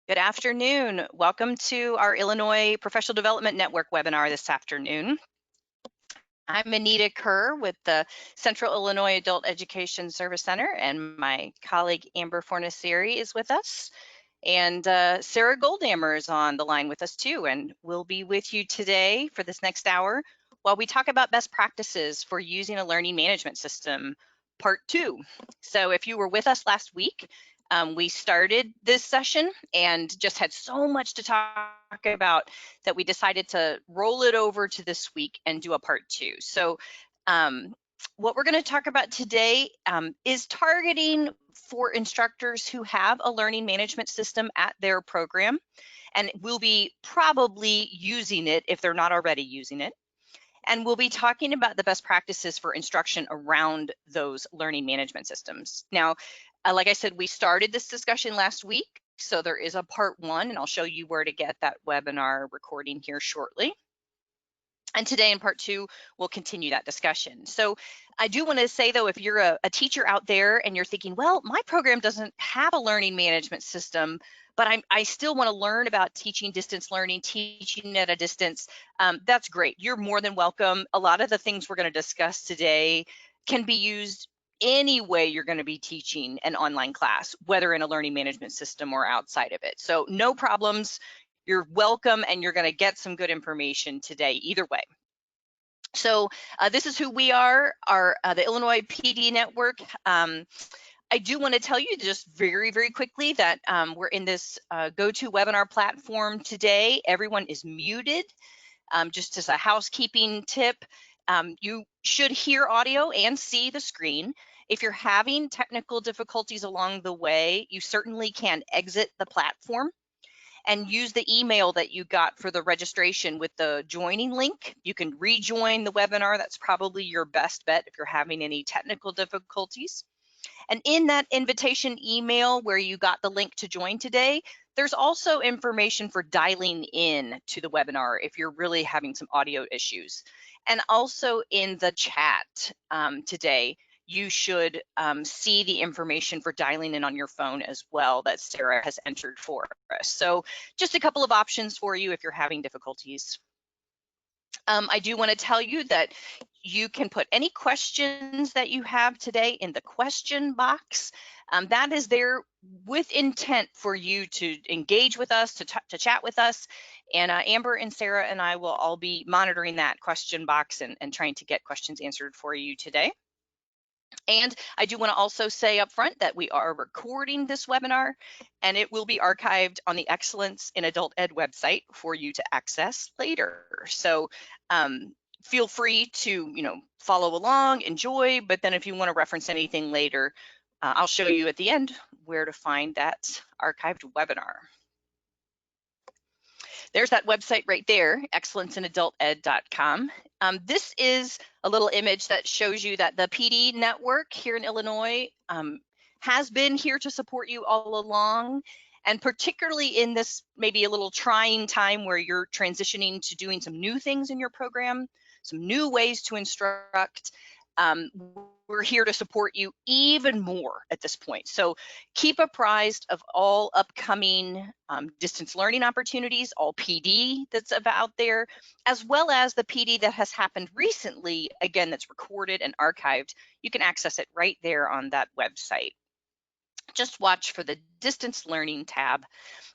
Good afternoon. Welcome to our Illinois Professional Development Network webinar this afternoon. I'm Anita Kerr with the Central Illinois Adult Education Service Center, and my colleague Amber Fornacieri is with us. And Sarah Goldammer is on the line with us too, and we'll be with you today for this next hour while we talk about best practices for using a learning management system, part 2. So if you were with us last week, we started this session and just had so much to talk about that we decided to roll it over to this week and do a part 2. So what we're going to talk about today is targeting for instructors who have a learning management system at their program and will be probably using it if they're not already using it. And we'll be talking about the best practices for instruction around those learning management systems. Now, like I said, we started this discussion last week, so there is a part 1, and I'll show you where to get that webinar recording here shortly. And today in part 2, we'll continue that discussion. So I do want to say, though, if you're a teacher out there and you're thinking, well, my program doesn't have a learning management system, but I still want to learn about teaching distance learning, teaching at a distance, that's great. You're more than welcome. A lot of the things we're going to discuss today can be used any way you're going to be teaching an online class, whether in a learning management system or outside of it. So no problems. You're welcome, and you're going to get some good information today either way. So this is who we are, the Illinois PD Network. I do want to tell you just very, very quickly that we're in this GoToWebinar platform today. Everyone is muted. Just as a housekeeping tip, you should hear audio and see the screen. If you're having technical difficulties along the way, you certainly can exit the platform and use the email that you got for the registration with the joining link. You can rejoin the webinar. That's probably your best bet if you're having any technical difficulties. And in that invitation email where you got the link to join today, there's also information for dialing in to the webinar if you're really having some audio issues. And also in the chat today, you should see the information for dialing in on your phone as well that Sarah has entered for us. So just a couple of options for you if you're having difficulties. I do want to tell you that you can put any questions that you have today in the question box. That is there with intent for you to engage with us, to chat with us. And Amber and Sarah and I will all be monitoring that question box and trying to get questions answered for you today. And I do want to also say up front that we are recording this webinar, and it will be archived on the Excellence in Adult Ed website for you to access later. So feel free to follow along, enjoy, but then if you want to reference anything later, I'll show you at the end where to find that archived webinar. There's that website right there, excellenceinadulted.com. This is a little image that shows you that the PD network here in Illinois has been here to support you all along, and particularly in this maybe a little trying time where you're transitioning to doing some new things in your program, some new ways to instruct. We're here to support you even more at this point. So keep apprised of all upcoming distance learning opportunities, all PD that's out there, as well as the PD that has happened recently, again, that's recorded and archived. You can access it right there on that website. Just watch for the distance learning tab.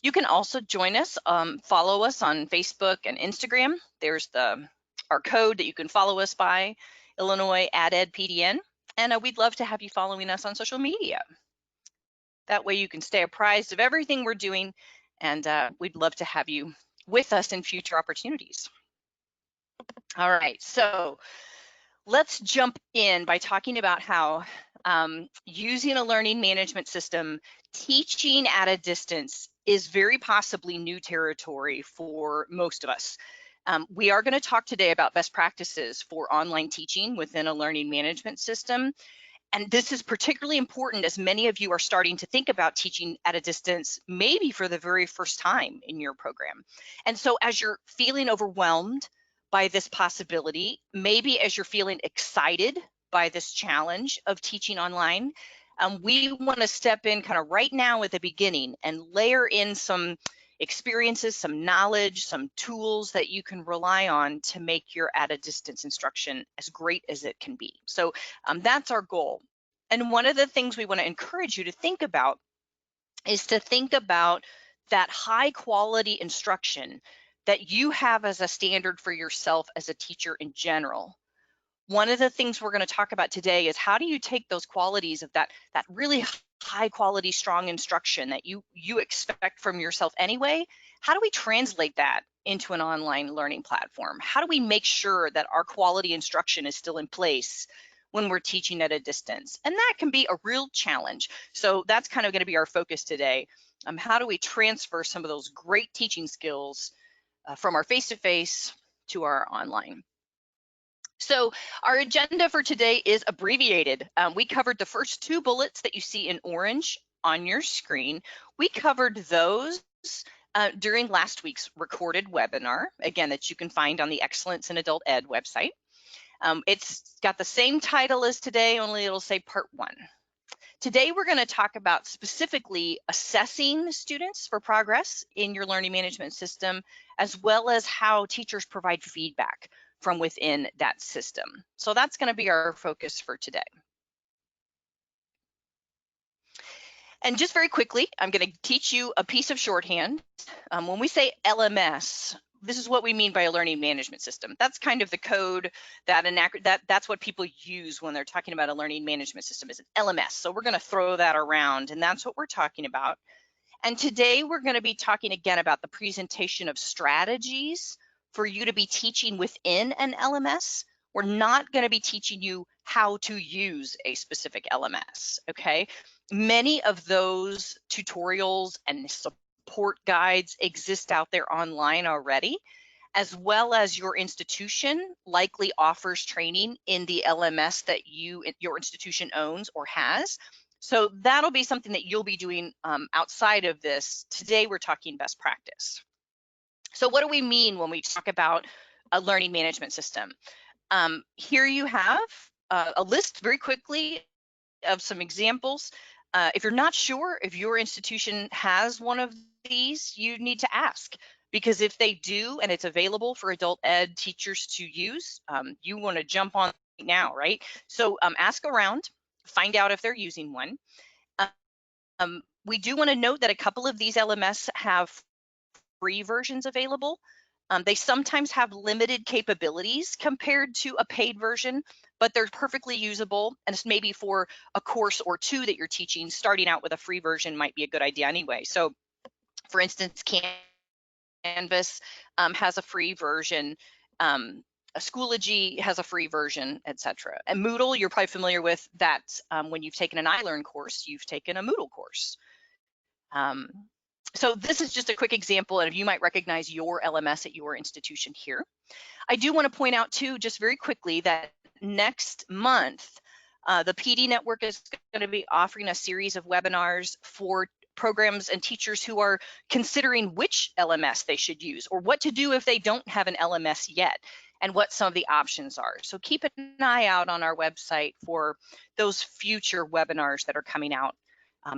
You can also join us, follow us on Facebook and Instagram. There's our code that you can follow us by, Illinois AdEdPDN, and we'd love to have you following us on social media. That way you can stay apprised of everything we're doing, and we'd love to have you with us in future opportunities. All right, so let's jump in by talking about how using a learning management system, teaching at a distance is very possibly new territory for most of us. We are going to talk today about best practices for online teaching within a learning management system. And this is particularly important as many of you are starting to think about teaching at a distance, maybe for the very first time in your program. And so as you're feeling overwhelmed by this possibility, maybe as you're feeling excited by this challenge of teaching online, we want to step in kind of right now at the beginning and layer in some experiences, some knowledge, some tools that you can rely on to make your at a distance instruction as great as it can be. So that's our goal. And one of the things we want to encourage you to think about is to think about that high quality instruction that you have as a standard for yourself as a teacher in general. One of the things we're going to talk about today is how do you take those qualities of that really high quality, strong instruction that you expect from yourself anyway? How do we translate that into an online learning platform? How do we make sure that our quality instruction is still in place when we're teaching at a distance? And that can be a real challenge. So that's kind of going to be our focus today. How do we transfer some of those great teaching skills from our face-to-face to our online? So our agenda for today is abbreviated. We covered the first two bullets that you see in orange on your screen. We covered those during last week's recorded webinar, again, that you can find on the Excellence in Adult Ed website. It's got the same title as today, only it'll say part 1. Today, we're going to talk about specifically assessing students for progress in your learning management system, as well as how teachers provide feedback from within that system. So that's going to be our focus for today. And just very quickly, I'm going to teach you a piece of shorthand. When we say LMS, this is what we mean by a learning management system. That's kind of the code that's what people use when they're talking about a learning management system, is an LMS. So we're going to throw that around, and that's what we're talking about. And today we're going to be talking again about the presentation of strategies for you to be teaching within an LMS. We're not going to be teaching you how to use a specific LMS, okay? Many of those tutorials and support guides exist out there online already, as well as your institution likely offers training in the LMS that your institution owns or has. So that'll be something that you'll be doing outside of this. Today, we're talking best practice. So what do we mean when we talk about a learning management system? Here you have a list very quickly of some examples. If you're not sure if your institution has one of these, you need to ask, because if they do and it's available for adult ed teachers to use, you want to jump on now, right? So ask around, find out if they're using one. We do want to note that a couple of these LMS have free versions available. They sometimes have limited capabilities compared to a paid version, but they're perfectly usable, and it's maybe for a course or two that you're teaching. Starting out with a free version might be a good idea anyway. So for instance, Canvas has a free version, Schoology has a free version, etc. And Moodle, you're probably familiar with that. When you've taken an iLearn course, you've taken a Moodle course. So this is just a quick example, and you might recognize your LMS at your institution here. I do want to point out too, just very quickly, that next month, the PD Network is going to be offering a series of webinars for programs and teachers who are considering which LMS they should use, or what to do if they don't have an LMS yet, and what some of the options are. So keep an eye out on our website for those future webinars that are coming out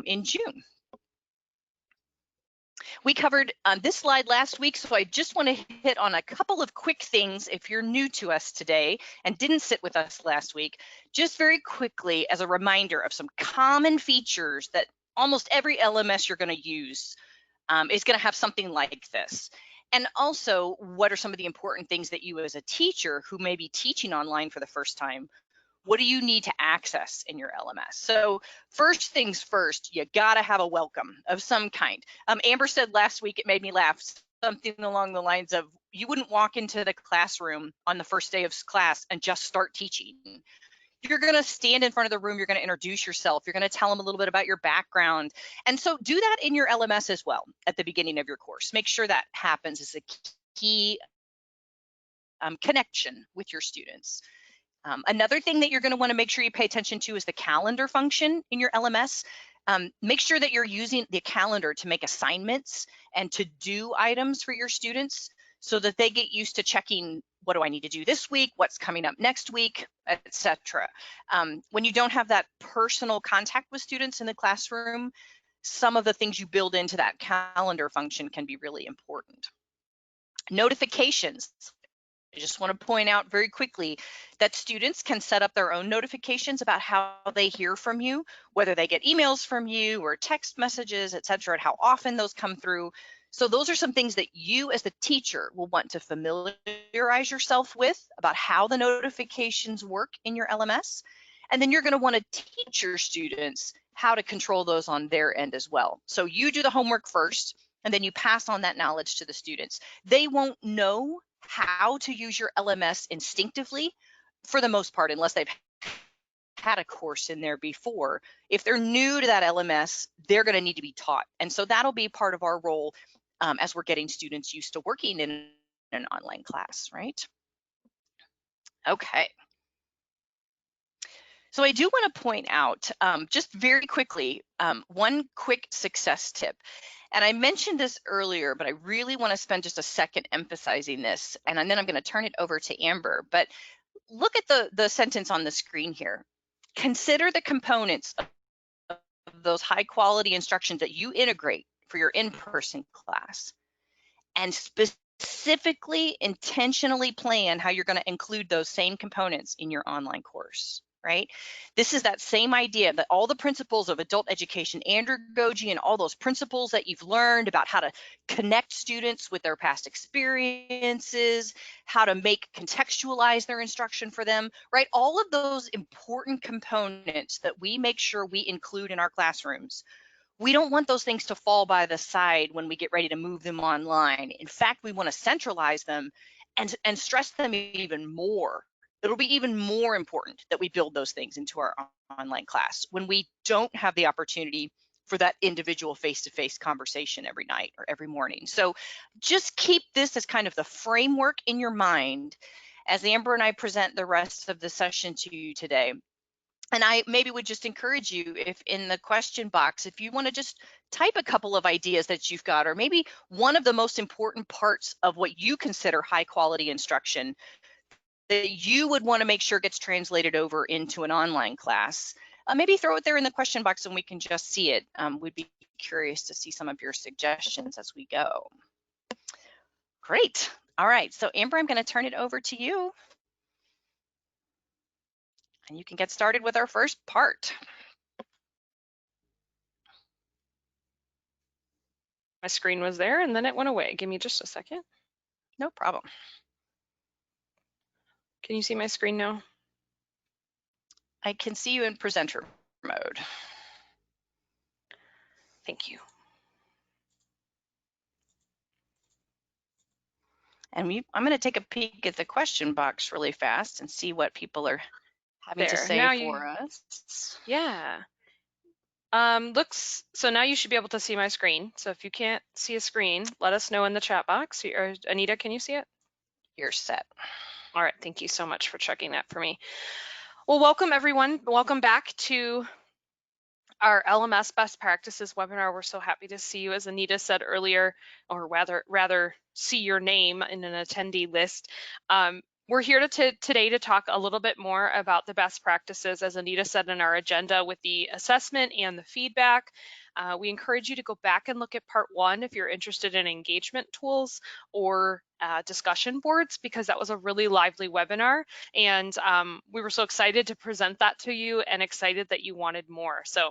in June. We covered this slide last week, so I just want to hit on a couple of quick things if you're new to us today and didn't sit with us last week, just very quickly as a reminder of some common features that almost every LMS you're going to use is going to have something like this. And also, what are some of the important things that you as a teacher who may be teaching online for the first time, what do you need to access in your LMS? So first things first, you gotta have a welcome of some kind. Amber said last week, it made me laugh, something along the lines of, you wouldn't walk into the classroom on the first day of class and just start teaching. You're gonna stand in front of the room, you're gonna introduce yourself, you're gonna tell them a little bit about your background. And so do that in your LMS as well at the beginning of your course. Make sure that happens as a key connection with your students. Another thing that you're going to want to make sure you pay attention to is the calendar function in your LMS. Make sure that you're using the calendar to make assignments and to do items for your students. so that they get used to checking, what do I need to do this week? What's coming up next week, etc. When you don't have that personal contact with students in the classroom, some of the things you build into that calendar function can be really important. Notifications. I just want to point out very quickly that students can set up their own notifications about how they hear from you, whether they get emails from you or text messages, etc., and how often those come through. So those are some things that you as the teacher will want to familiarize yourself with about how the notifications work in your LMS. And then you're going to want to teach your students how to control those on their end as well. So you do the homework first, and then you pass on that knowledge to the students. They won't know how to use your LMS instinctively for the most part, unless they've had a course in there before. If they're new to that LMS, they're going to need to be taught. And so that'll be part of our role as we're getting students used to working in an online class, right? Okay. So I do want to point out just very quickly, one quick success tip. And I mentioned this earlier, but I really want to spend just a second emphasizing this, and then I'm going to turn it over to Amber. But look at the sentence on the screen here. Consider the components of those high quality instructions that you integrate for your in-person class, and specifically intentionally plan how you're going to include those same components in your online course, right? This is that same idea that all the principles of adult education, andragogy, and all those principles that you've learned about how to connect students with their past experiences, how to contextualize their instruction for them, right? All of those important components that we make sure we include in our classrooms. We don't want those things to fall by the side when we get ready to move them online. In fact, we want to centralize them and stress them even more. It'll be even more important that we build those things into our online class when we don't have the opportunity for that individual face-to-face conversation every night or every morning. So just keep this as kind of the framework in your mind as Amber and I present the rest of the session to you today. And I maybe would just encourage you, if in the question box, if you want to just type a couple of ideas that you've got, or maybe one of the most important parts of what you consider high quality instruction that you would want to make sure gets translated over into an online class, maybe throw it there in the question box and we can just see it. We'd be curious to see some of your suggestions as we go. Great. All right. So Amber, I'm going to turn it over to you. And you can get started with our first part. My screen was there and then it went away. Give me just a second. No problem. Can you see my screen now? I can see you in presenter mode. Thank you. And I'm going to take a peek at the question box really fast and see what people are having to say for us. Yeah. So now you should be able to see my screen. So if you can't see a screen, let us know in the chat box. Or Anita, can you see it? You're set. All right, thank you so much for checking that for me. Well, welcome everyone. Welcome back to our LMS Best Practices webinar. We're so happy to see you, as Anita said earlier, or rather see your name in an attendee list. We're here today to talk a little bit more about the best practices, as Anita said in our agenda, with the assessment and the feedback. We encourage you to go back and look at part 1 if you're interested in engagement tools or discussion boards, because that was a really lively webinar, and we were so excited to present that to you and excited that you wanted more. So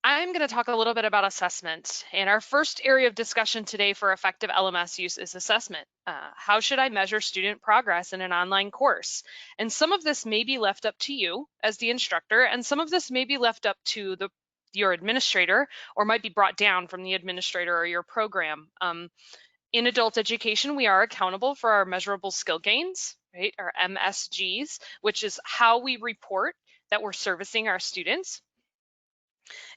I'm going to talk a little bit about assessment, and our first area of discussion today for effective LMS use is assessment. How should I measure student progress in an online course? And some of this may be left up to you as the instructor, and some of this may be left up to your administrator, or might be brought down from the administrator or your program. In adult education, we are accountable for our measurable skill gains, right? Our MSGs, which is how we report that we're servicing our students.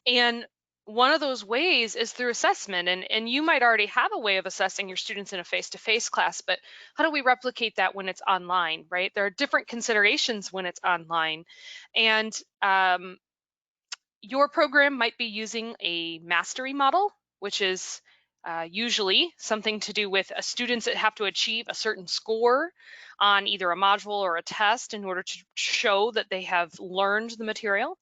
And one of those ways is through assessment, and you might already have a way of assessing your students in a face-to-face class, but how do we replicate that when it's online, right? There are different considerations when it's online, and your program might be using a mastery model, which is usually something to do with students that have to achieve a certain score on either a module or a test in order to show that they have learned the material.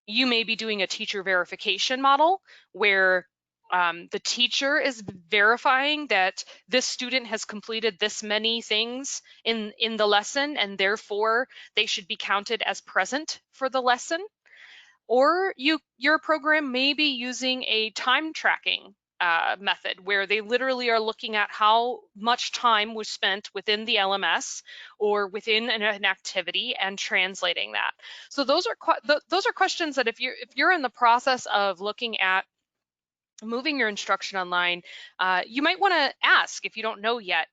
You may be doing a teacher verification model where the teacher is verifying that this student has completed this many things in the lesson, and therefore they should be counted as present for the lesson. Or your program may be using a time tracking method where they literally are looking at how much time was spent within the LMS or within an activity and translating that. So those are questions that if you're in the process of looking at moving your instruction online, you might want to ask if you don't know yet,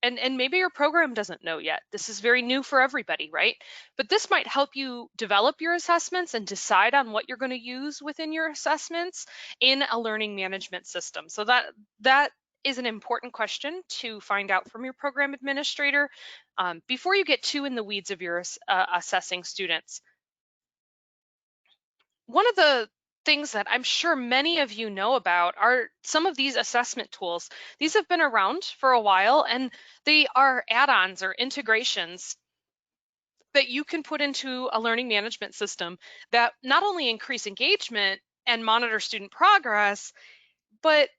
and maybe your program doesn't know yet. This is very new for everybody, right? But this might help you develop your assessments and decide on what you're going to use within your assessments in a learning management system. So that is an important question to find out from your program administrator before you get too in the weeds of your assessing students. One of the things that I'm sure many of you know about are some of these assessment tools. These have been around for a while, and they are add-ons or integrations that you can put into a learning management system that not only increase engagement and monitor student progress, but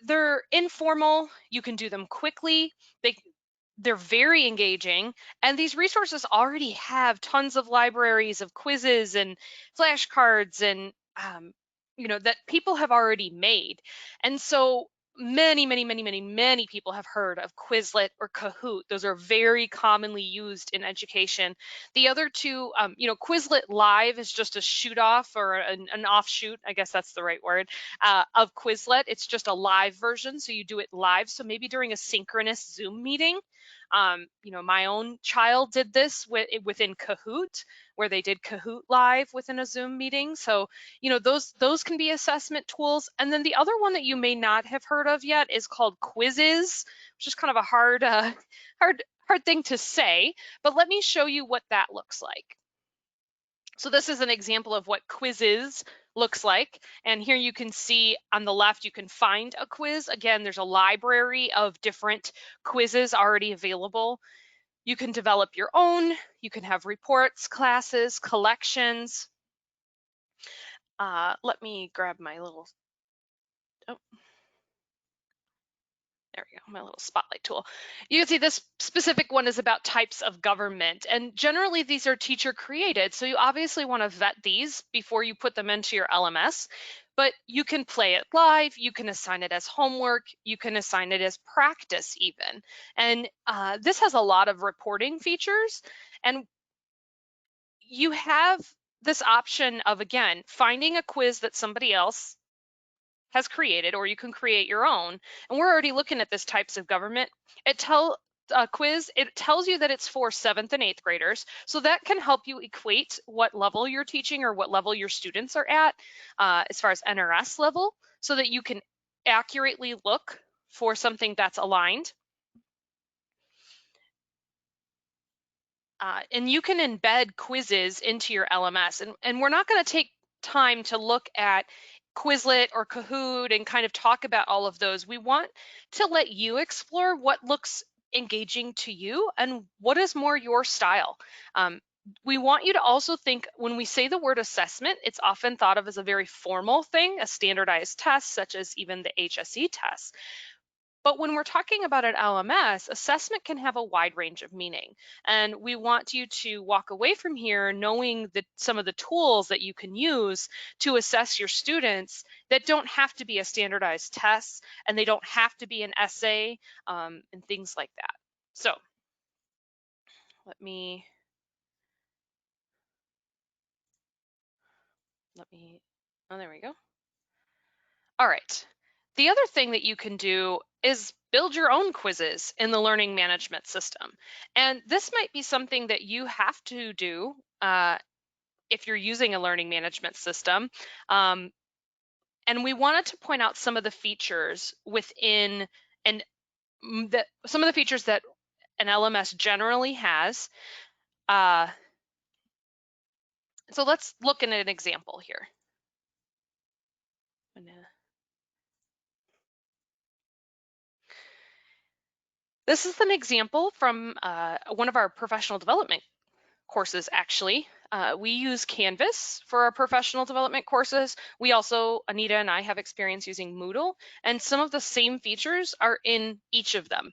they're informal. You can do them quickly. They're very engaging, and these resources already have tons of libraries of quizzes and flashcards and that people have already made. And so many people have heard of Quizlet or Kahoot. Those are very commonly used in education. The other two, Quizlet Live is just a shoot off or an offshoot, I guess that's the right word, of Quizlet. It's just a live version, so you do it live. So maybe during a synchronous Zoom meeting. My own child did this within Kahoot, where they did Kahoot Live within a Zoom meeting. So, those can be assessment tools. And then the other one that you may not have heard of yet is called Quizzes, which is kind of a hard thing to say. But let me show you what that looks like. So this is an example of what Quizzes looks like. And here you can see on the left, you can find a quiz. Again, there's a library of different quizzes already available. You can develop your own. You can have reports, classes, collections. Let me grab my little, oh, there we go, my little spotlight tool. You can see this specific one is about types of government, and generally these are teacher created, so you obviously want to vet these before you put them into your LMS, but you can play it live, you can assign it as homework, you can assign it as practice even, and this has a lot of reporting features, and you have this option of, again, finding a quiz that somebody else has created, or you can create your own. And we're already looking at this types of government. It tells you that it's for 7th and 8th graders. So that can help you equate what level you're teaching or what level your students are at as far as NRS level, so that you can accurately look for something that's aligned. And you can embed quizzes into your LMS. And we're not going to take time to look at Quizlet or Kahoot and kind of talk about all of those. We want to let you explore what looks engaging to you and what is more your style. We want you to also think, when we say the word assessment, it's often thought of as a very formal thing, a standardized test, such as even the HSE test. But when we're talking about an LMS, assessment can have a wide range of meaning. And we want you to walk away from here knowing that some of the tools that you can use to assess your students that don't have to be a standardized test, and they don't have to be an essay and things like that. So oh, there we go. All right. The other thing that you can do is build your own quizzes in the learning management system. And this might be something that you have to do if you're using a learning management system. And we wanted to point out some of the features within some of the features that an LMS generally has. So let's look at an example here. This is an example from one of our professional development courses, actually. We use Canvas for our professional development courses. We also, Anita and I, have experience using Moodle, and some of the same features are in each of them.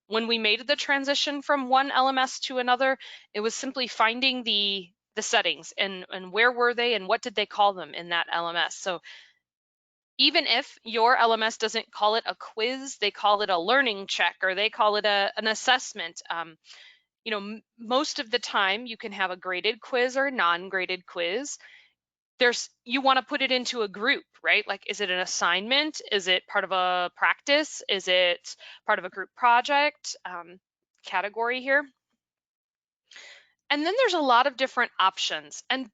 When we made the transition from one LMS to another, it was simply finding the settings and where were they and what did they call them in that LMS. So even if your LMS doesn't call it a quiz, they call it a learning check or they call it an assessment. You know, most of the time you can have a graded quiz or a non-graded quiz. You want to put it into a group, right? Like, is it an assignment? Is it part of a practice? Is it part of a group project category here? And then there's a lot of different options. And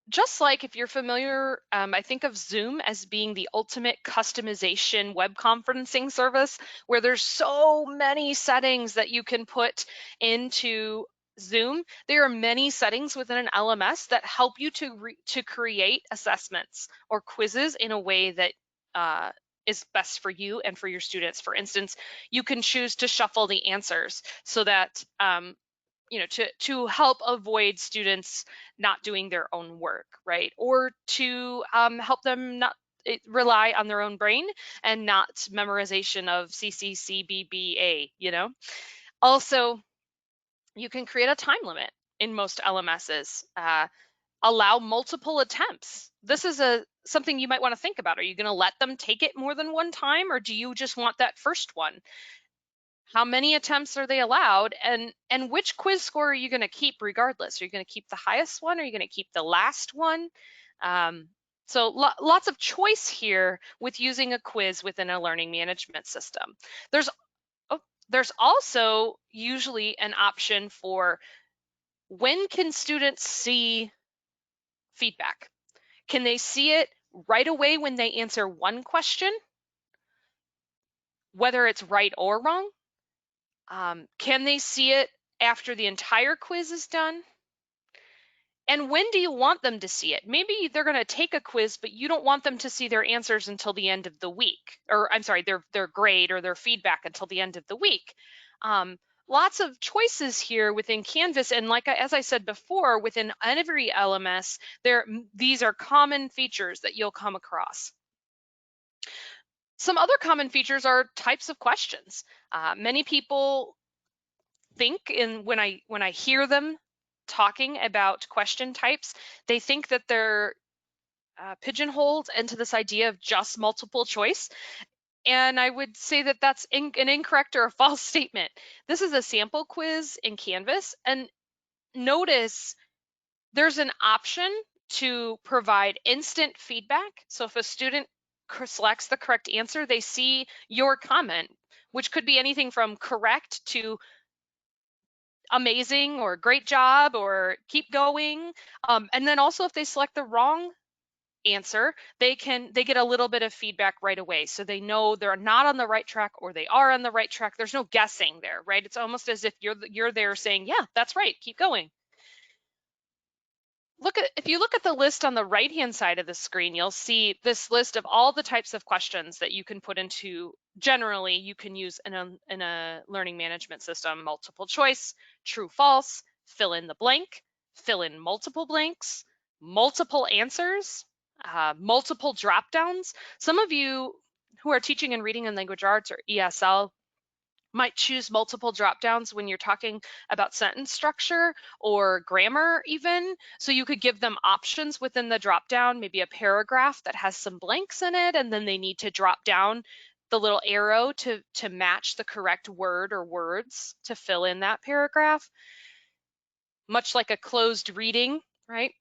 just like if you're familiar, I think of Zoom as being the ultimate customization web conferencing service, where there's so many settings that you can put into Zoom. There are many settings within an LMS that help you to create assessments or quizzes in a way that is best for you and for your students. For instance, you can choose to shuffle the answers so that you know, to help avoid students not doing their own work, right? Or to help them not rely on their own brain and not memorization of CCCBBA, you know? Also, you can create a time limit in most LMSs. Allow multiple attempts. This is something you might want to think about. Are you going to let them take it more than one time, or do you just want that first one? How many attempts are they allowed, and which quiz score are you going to keep regardless? Are you going to keep the highest one, or are you going to keep the last one? So lots of choice here with using a quiz within a learning management system. There's also usually an option for when can students see feedback? Can they see it right away when they answer one question, whether it's right or wrong? Can they see it after the entire quiz is done? And when do you want them to see it? Maybe they're going to take a quiz, but you don't want them to see their answers until the end of the week, or I'm sorry, their grade or their feedback until the end of the week. Lots of choices here within Canvas, and as I said before, within every LMS, these are common features that you'll come across. Some other common features are types of questions. Many people think, and when I hear them talking about question types, they think that they're pigeonholed into this idea of just multiple choice. And I would say that that's an incorrect or a false statement. This is a sample quiz in Canvas, and notice there's an option to provide instant feedback. So if a student selects the correct answer, they see your comment, which could be anything from correct to amazing or great job or keep going. And then also if they select the wrong answer, they get a little bit of feedback right away. So they know they're not on the right track or they are on the right track. There's no guessing there, right? It's almost as if you're there saying, yeah, that's right, keep going. If you look at the list on the right-hand side of the screen, you'll see this list of all the types of questions that you can put into, generally you can use in a learning management system: multiple choice, true, false, fill in the blank, fill in multiple blanks, multiple answers, multiple drop downs. Some of you who are teaching in reading and language arts or ESL might choose multiple drop downs when you're talking about sentence structure or grammar even. So you could give them options within the drop down, maybe a paragraph that has some blanks in it, and then they need to drop down the little arrow to match the correct word or words to fill in that paragraph. Much like a closed reading, right?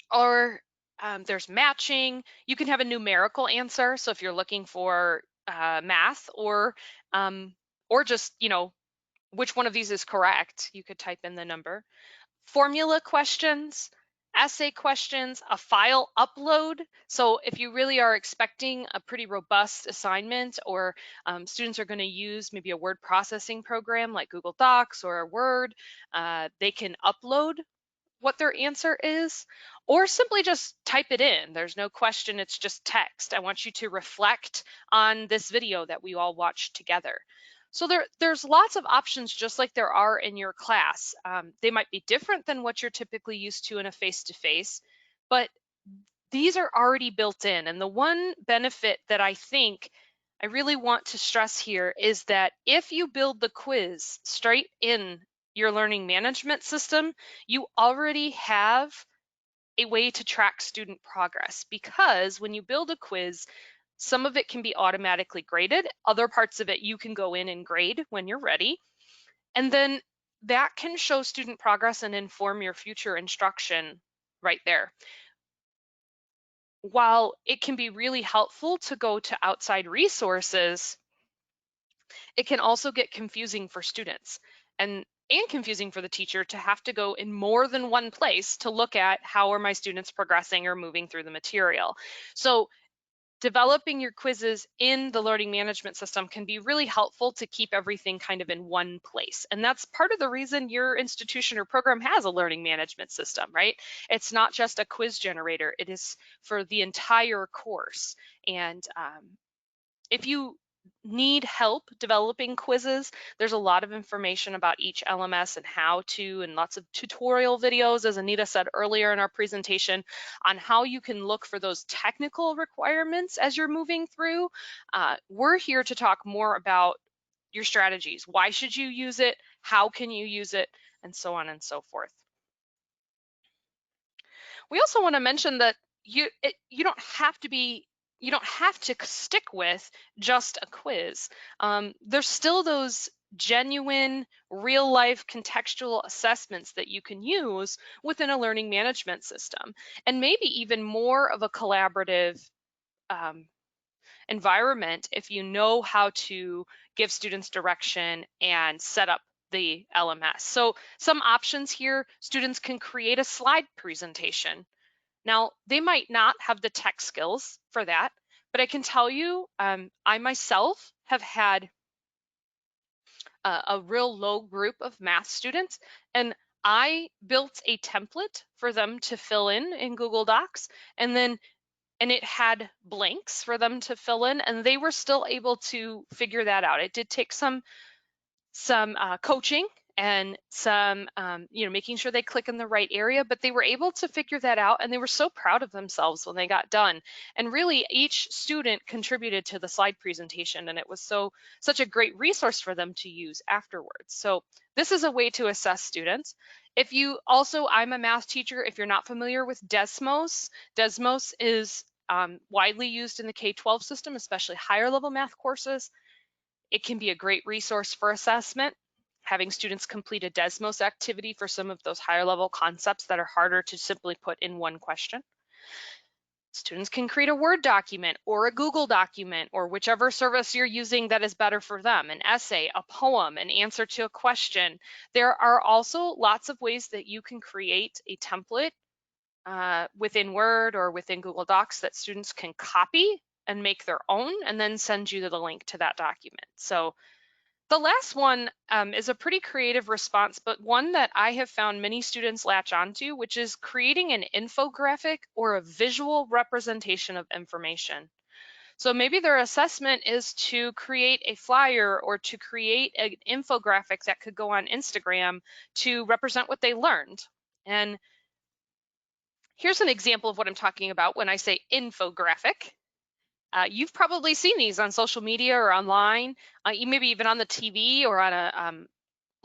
Or there's matching. You can have a numerical answer. So if you're looking for math or just, which one of these is correct, you could type in the number. Formula questions, essay questions, a file upload. So if you really are expecting a pretty robust assignment, or students are going to use maybe a word processing program like Google Docs or Word, they can upload what their answer is, or simply just type it in. There's no question, it's just text. I want you to reflect on this video that we all watched together. So there's lots of options just like there are in your class. They might be different than what you're typically used to in a face-to-face, but these are already built in. And the one benefit that I think I really want to stress here is that if you build the quiz straight in your learning management system, you already have a way to track student progress, because when you build a quiz, some of it can be automatically graded. Other parts of it you can go in and grade when you're ready. And then that can show student progress and inform your future instruction right there. While it can be really helpful to go to outside resources, it can also get confusing for students and confusing for the teacher to have to go in more than one place to look at how are my students progressing or moving through the material. So developing your quizzes in the learning management system can be really helpful to keep everything kind of in one place. And that's part of the reason your institution or program has a learning management system, right? It's not just a quiz generator, it is for the entire course. And if you need help developing quizzes, there's a lot of information about each LMS and how to, and lots of tutorial videos, as Anita said earlier in our presentation, on how you can look for those technical requirements as you're moving through. We're here to talk more about your strategies. Why should you use it? How can you use it? And so on and so forth. We also want to mention that you don't have to stick with just a quiz. There's still those genuine, real life contextual assessments that you can use within a learning management system, and maybe even more of a collaborative environment if you know how to give students direction and set up the LMS. So some options here: students can create a slide presentation. Now, they might not have the tech skills for that, but I can tell you, I myself have had a real low group of math students, and I built a template for them to fill in Google Docs, and it had blanks for them to fill in, and they were still able to figure that out. It did take some coaching and some making sure they click in the right area, but they were able to figure that out, and they were so proud of themselves when they got done. And really each student contributed to the slide presentation, and it was such a great resource for them to use afterwards. So this is a way to assess students. If you also, I'm a math teacher, if you're not familiar with Desmos is widely used in the K-12 system, especially higher level math courses. It can be a great resource for assessment, having students complete a Desmos activity for some of those higher level concepts that are harder to simply put in one question. Students can create a Word document or a Google document or whichever service you're using that is better for them, an essay, a poem, an answer to a question. There are also lots of ways that you can create a template within Word or within Google Docs that students can copy and make their own and then send you the link to that document. So the last one is a pretty creative response, but one that I have found many students latch onto, which is creating an infographic or a visual representation of information. So maybe their assessment is to create a flyer or to create an infographic that could go on Instagram to represent what they learned. And here's an example of what I'm talking about when I say infographic. You've probably seen these on social media or online, maybe even on the TV or on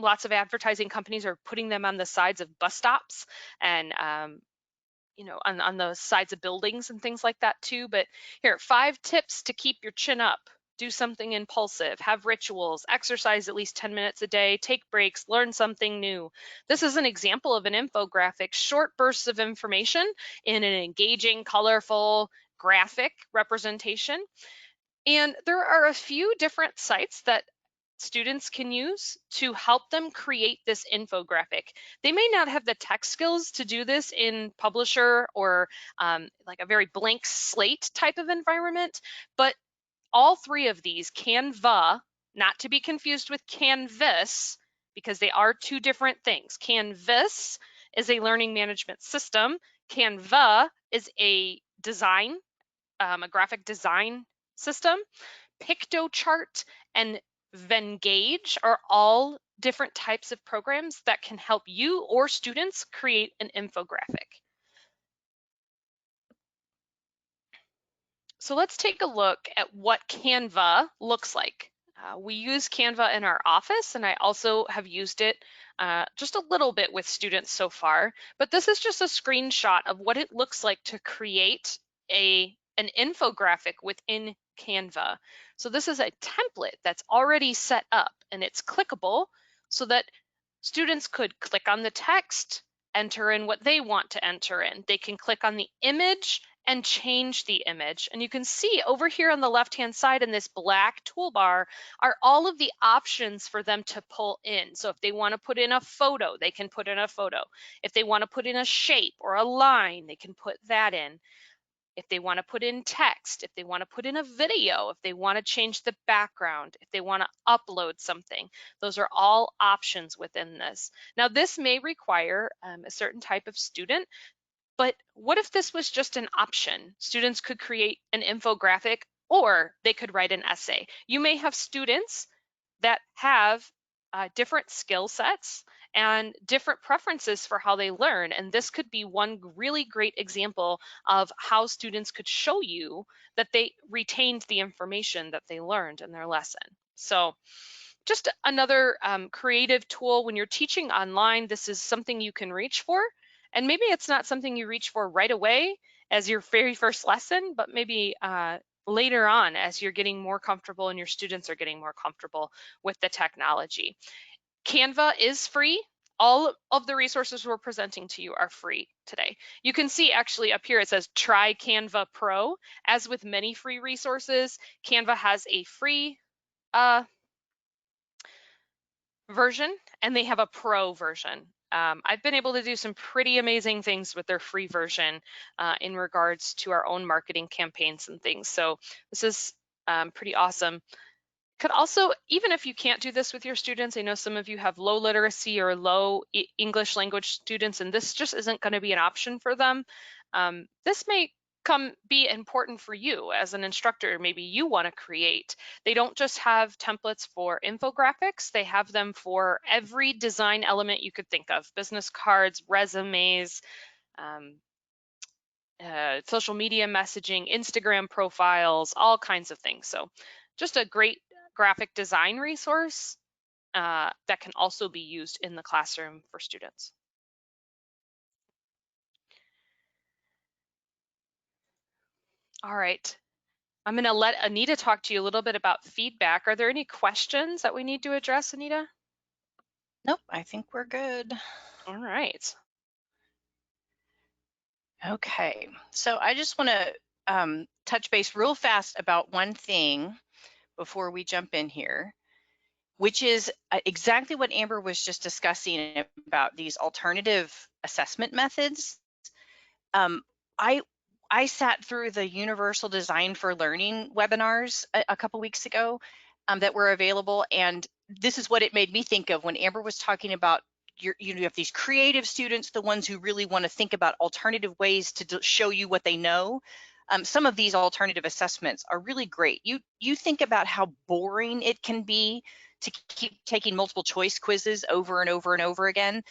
lots of advertising companies are putting them on the sides of bus stops and on the sides of buildings and things like that too. But here, 5 tips to keep your chin up. Do something impulsive, have rituals, exercise at least 10 minutes a day, take breaks, learn something new. This is an example of an infographic, short bursts of information in an engaging, colorful, graphic representation. And there are a few different sites that students can use to help them create this infographic. They may not have the tech skills to do this in Publisher or like a very blank slate type of environment, but all 3 of these, Canva, not to be confused with Canvas, because they are 2 different things. Canvas is a learning management system. Canva is a graphic design system. Pictochart and Vengage are all different types of programs that can help you or students create an infographic. So let's take a look at what Canva looks like. We use Canva in our office, and I also have used it just a little bit with students so far, but this is just a screenshot of what it looks like to create an infographic within Canva. So this is a template that's already set up, and it's clickable so that students could click on the text, enter in what they want to enter in. They can click on the image and change the image. And you can see over here on the left-hand side in this black toolbar are all of the options for them to pull in. So if they want to put in a photo, they can put in a photo. If they want to put in a shape or a line, they can put that in. If they want to put in text, if they want to put in a video, if they want to change the background, if they want to upload something, those are all options within this. Now, this may require a certain type of student, but what if this was just an option? Students could create an infographic or they could write an essay. You may have students that have different skill sets and different preferences for how they learn. And this could be one really great example of how students could show you that they retained the information that they learned in their lesson. So just another creative tool when you're teaching online. This is something you can reach for. And maybe it's not something you reach for right away as your very first lesson, but maybe later on as you're getting more comfortable and your students are getting more comfortable with the technology. Canva is free. All of the resources we're presenting to you are free today. You can see actually up here it says try Canva Pro. As with many free resources, Canva has a free version and they have a pro version. I've been able to do some pretty amazing things with their free version in regards to our own marketing campaigns and things. So this is pretty awesome. Could also, even if you can't do this with your students, I know some of you have low literacy or low English language students, and this just isn't going to be an option for them. This may be important for you as an instructor. Maybe you want to create. They don't just have templates for infographics, they have them for every design element you could think of: business cards, resumes, social media messaging, Instagram profiles, all kinds of things. So just a great graphic design resource that can also be used in the classroom for students. All right, I'm going to let Anita talk to you a little bit about feedback. Are there any questions that we need to address, Anita? Nope, I think we're good. All right. Okay, so I just want to touch base real fast about one thing before we jump in here, which is exactly what Amber was just discussing about these alternative assessment methods. I sat through the Universal Design for Learning webinars a couple weeks ago that were available, and this is what it made me think of when Amber was talking about you have these creative students, the ones who really want to think about alternative ways to show you what they know. Some of these alternative assessments are really great. You think about how boring it can be to keep taking multiple choice quizzes over and over and over again.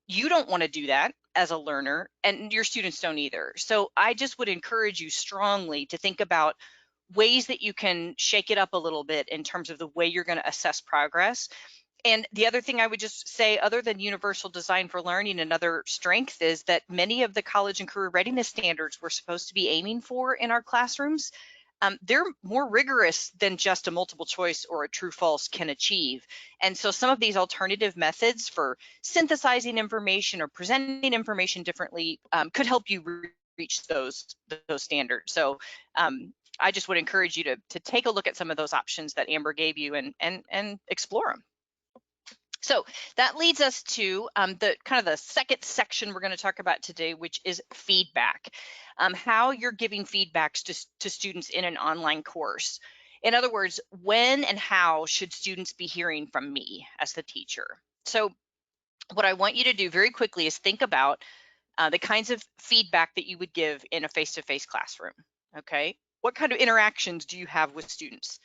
You don't want to do that as a learner, and your students don't either. So I just would encourage you strongly to think about ways that you can shake it up a little bit in terms of the way you're going to assess progress. And the other thing I would just say, other than Universal Design for Learning, another strength is that many of the college and career readiness standards we're supposed to be aiming for in our classrooms, they're more rigorous than just a multiple choice or a true false can achieve. And so some of these alternative methods for synthesizing information or presenting information differently could help you reach those standards. So I just would encourage you to take a look at some of those options that Amber gave you and explore them. So that leads us to the kind of the second section we're going to talk about today, which is feedback, how you're giving feedbacks to students in an online course. In other words, when and how should students be hearing from me as the teacher? So what I want you to do very quickly is think about the kinds of feedback that you would give in a face-to-face classroom, okay? What kind of interactions do you have with students?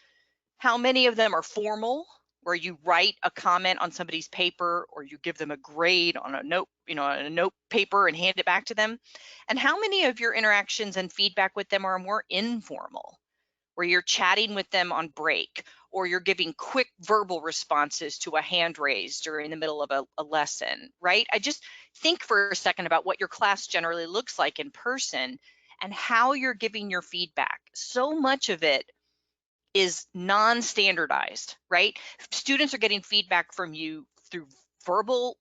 How many of them are formal, where you write a comment on somebody's paper or you give them a grade on a note, on a note paper and hand it back to them? And how many of your interactions and feedback with them are more informal, where you're chatting with them on break, or you're giving quick verbal responses to a hand raised during the middle of a lesson, right? I just think for a second about what your class generally looks like in person and how you're giving your feedback. So much of it is non-standardized, right? Students are getting feedback from you through verbal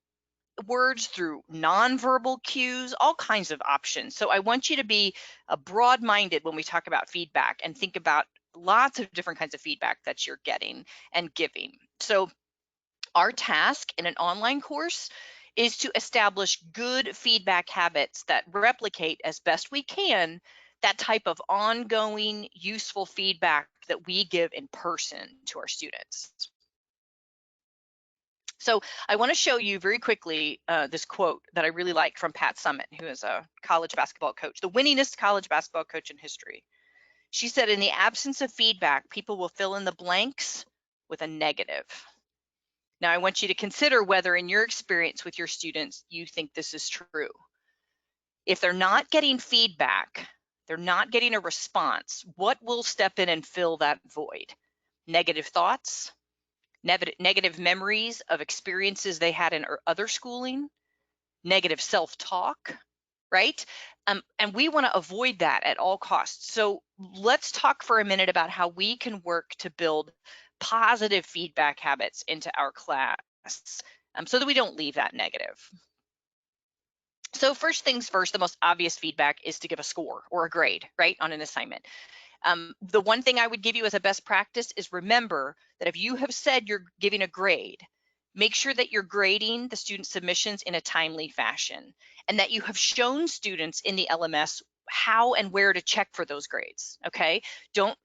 words, through nonverbal cues, all kinds of options. So I want you to be broad-minded when we talk about feedback and think about lots of different kinds of feedback that you're getting and giving. So our task in an online course is to establish good feedback habits that replicate as best we can that type of ongoing useful feedback that we give in person to our students. So I want to show you very quickly this quote that I really like from Pat Summitt, who is a college basketball coach, the winningest college basketball coach in history. She said, in the absence of feedback, people will fill in the blanks with a negative. Now, I want you to consider whether in your experience with your students, you think this is true. If they're not getting feedback, they're not getting a response, what will step in and fill that void? Negative thoughts, negative memories of experiences they had in other schooling, negative self-talk, right? And we want to avoid that at all costs. So let's talk for a minute about how we can work to build positive feedback habits into our class so that we don't leave that negative. So first things first, the most obvious feedback is to give a score or a grade, right, on an assignment. The one thing I would give you as a best practice is remember that if you have said you're giving a grade, make sure that you're grading the student submissions in a timely fashion and that you have shown students in the LMS how and where to check for those grades, okay? Don't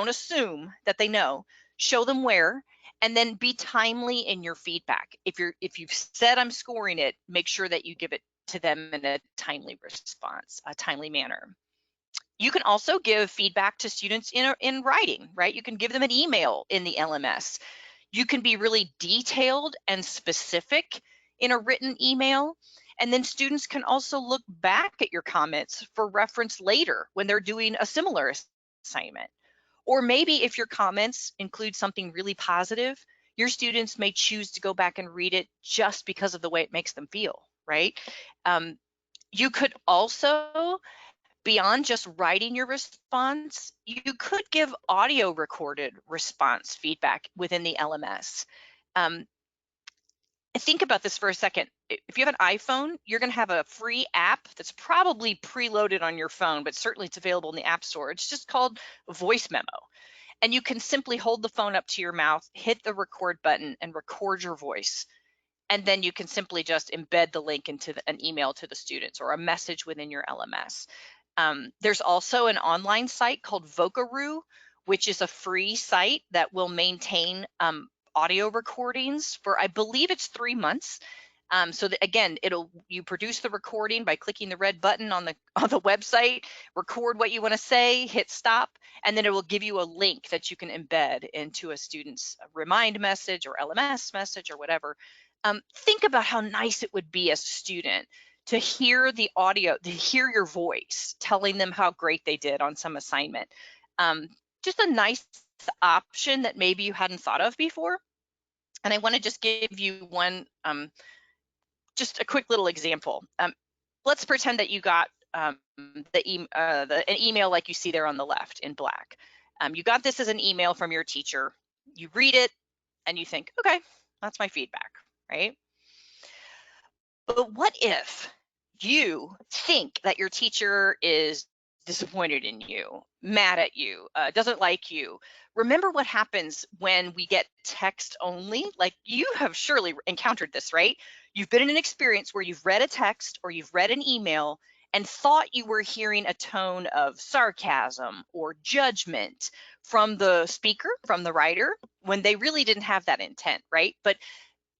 assume that they know. Show them where, and then be timely in your feedback. If you've said I'm scoring it, make sure that you give it to them in a timely response, a timely manner. You can also give feedback to students in writing, right? You can give them an email in the LMS. You can be really detailed and specific in a written email. And then students can also look back at your comments for reference later when they're doing a similar assignment. Or maybe if your comments include something really positive, your students may choose to go back and read it just because of the way it makes them feel, right? You could also, beyond just writing your response, you could give audio recorded response feedback within the LMS. Think about this for a second. If you have an iPhone, you're going to have a free app that's probably preloaded on your phone, but certainly it's available in the App Store. It's just called Voice Memo. And you can simply hold the phone up to your mouth, hit the record button, and record your voice. And then you can simply just embed the link into an email to the students or a message within your LMS. There's also an online site called Vocaroo, which is a free site that will maintain audio recordings for, I believe it's 3 months. So that, again, you produce the recording by clicking the red button on the website, record what you want to say, hit stop, and then it will give you a link that you can embed into a student's remind message or LMS message or whatever. Think about how nice it would be as a student to hear the audio, to hear your voice telling them how great they did on some assignment. Just a nice option that maybe you hadn't thought of before. And I want to just give you one, just a quick little example. Let's pretend that you got an email like you see there on the left in black. You got this as an email from your teacher. You read it and you think, okay, that's my feedback, right? But what if you think that your teacher is disappointed in you, mad at you, doesn't like you? Remember what happens when we get text only? Like, you have surely encountered this, right? You've been in an experience where you've read a text or you've read an email and thought you were hearing a tone of sarcasm or judgment from the speaker, from the writer, when they really didn't have that intent, right? But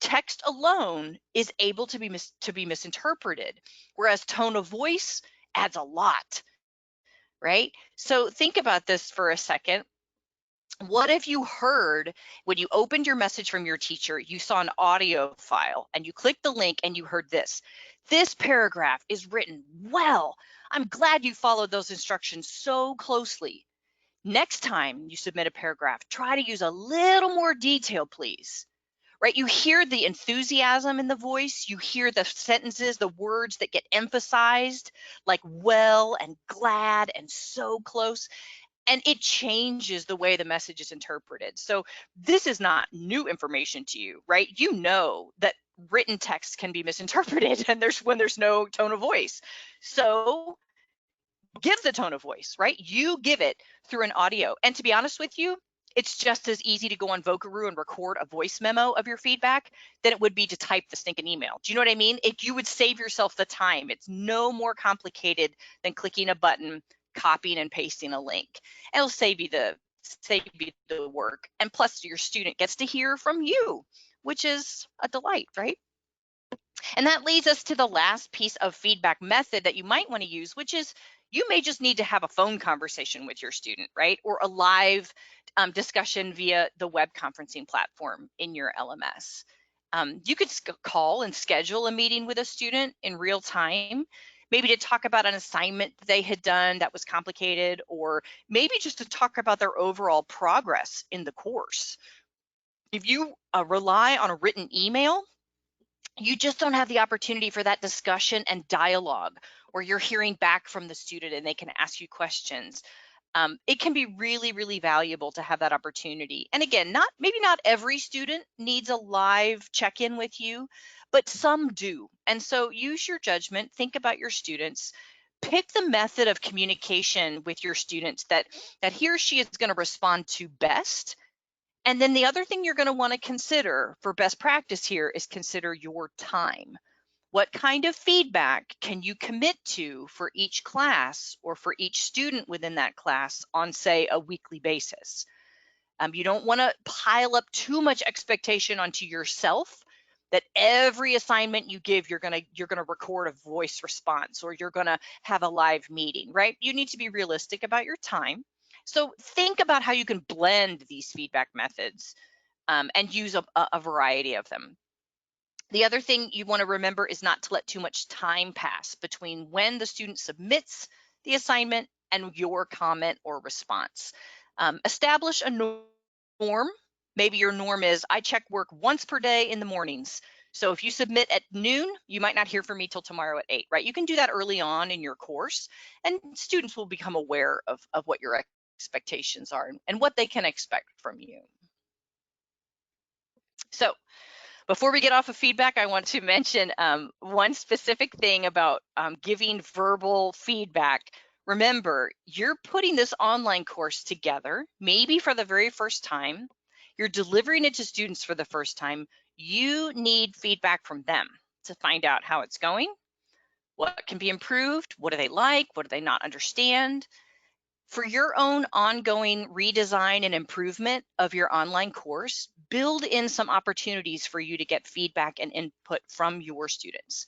text alone is able to be misinterpreted, whereas tone of voice adds a lot, right? So think about this for a second. What if you heard when you opened your message from your teacher, you saw an audio file and you clicked the link and you heard this? This paragraph is written well. I'm glad you followed those instructions so closely. Next time you submit a paragraph, try to use a little more detail, please. Right? You hear the enthusiasm in the voice, you hear the sentences, the words that get emphasized, like well and glad and so close, and it changes the way the message is interpreted. So this is not new information to you, right? You know that written text can be misinterpreted and when there's no tone of voice. So give the tone of voice, right? You give it through an audio. And to be honest with you, it's just as easy to go on Vocaroo and record a voice memo of your feedback than it would be to type the stinking email. Do you know what I mean? You would save yourself the time. It's no more complicated than clicking a button, copying and pasting a link. It'll save you the work. And plus your student gets to hear from you, which is a delight, right? And that leads us to the last piece of feedback method that you might want to use, which is you may just need to have a phone conversation with your student, right? Or a live discussion via the web conferencing platform in your LMS. You could call and schedule a meeting with a student in real time, maybe to talk about an assignment they had done that was complicated, or maybe just to talk about their overall progress in the course. If you rely on a written email, you just don't have the opportunity for that discussion and dialogue where you're hearing back from the student and they can ask you questions. It can be really, really valuable to have that opportunity. And again, maybe not every student needs a live check-in with you, but some do. And so use your judgment, think about your students, pick the method of communication with your students that he or she is going to respond to best. And then the other thing you're going to want to consider for best practice here is consider your time. What kind of feedback can you commit to for each class or for each student within that class on, say, a weekly basis? You don't want to pile up too much expectation onto yourself that every assignment you give, you're gonna record a voice response or you're gonna have a live meeting, right? You need to be realistic about your time. So think about how you can blend these feedback methods and use a variety of them. The other thing you want to remember is not to let too much time pass between when the student submits the assignment and your comment or response. Establish a norm. Maybe your norm is I check work once per day in the mornings. So if you submit at noon, you might not hear from me till tomorrow at 8, right? You can do that early on in your course, and students will become aware of what your expectations are and what they can expect from you. So before we get off of feedback, I want to mention one specific thing about giving verbal feedback. Remember, you're putting this online course together, maybe for the very first time. You're delivering it to students for the first time. You need feedback from them to find out how it's going, what can be improved, what do they like, what do they not understand. For your own ongoing redesign and improvement of your online course, build in some opportunities for you to get feedback and input from your students.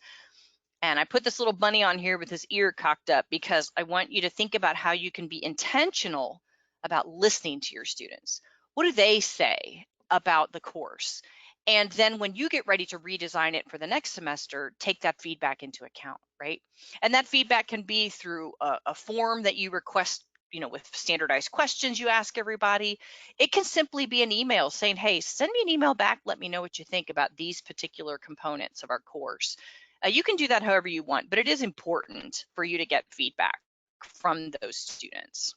And I put this little bunny on here with his ear cocked up because I want you to think about how you can be intentional about listening to your students. What do they say about the course? And then when you get ready to redesign it for the next semester, take that feedback into account, right? And that feedback can be through a form that you request, with standardized questions you ask everybody. It can simply be an email saying, hey, send me an email back, let me know what you think about these particular components of our course. You can do that however you want, but it is important for you to get feedback from those students.